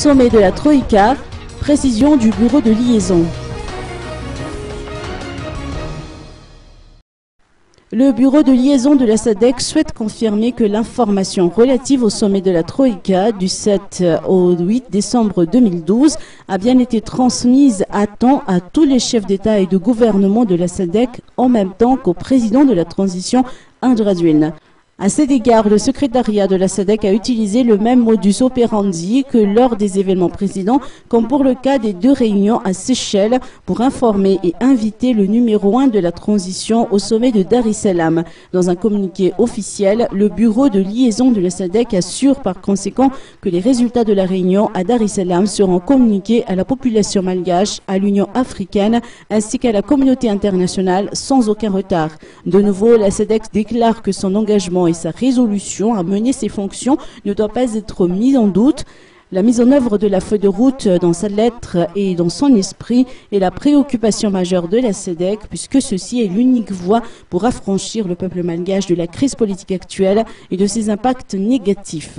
sommet de la Troïka, précision du bureau de liaison. Le bureau de liaison de la SADC souhaite confirmer que l'information relative au sommet de la Troïka du 7 au 8 décembre 2012 a bien été transmise à temps à tous les chefs d'État et de gouvernement de la SADC en même temps qu'au président de la transition Indradouine. À cet égard, le secrétariat de la SADC a utilisé le même modus operandi que lors des événements précédents, comme pour le cas des 2 réunions à Seychelles, pour informer et inviter le numéro 1 de la transition au sommet de Dar es Salaam. Dans un communiqué officiel, le bureau de liaison de la SADC assure par conséquent que les résultats de la réunion à Dar es Salaam seront communiqués à la population malgache, à l'Union africaine ainsi qu'à la communauté internationale sans aucun retard. De nouveau, la SADC déclare que son engagement et sa résolution à mener ses fonctions ne doit pas être mise en doute. La mise en œuvre de la feuille de route dans sa lettre et dans son esprit est la préoccupation majeure de la SADC puisque ceci est l'unique voie pour affranchir le peuple malgache de la crise politique actuelle et de ses impacts négatifs.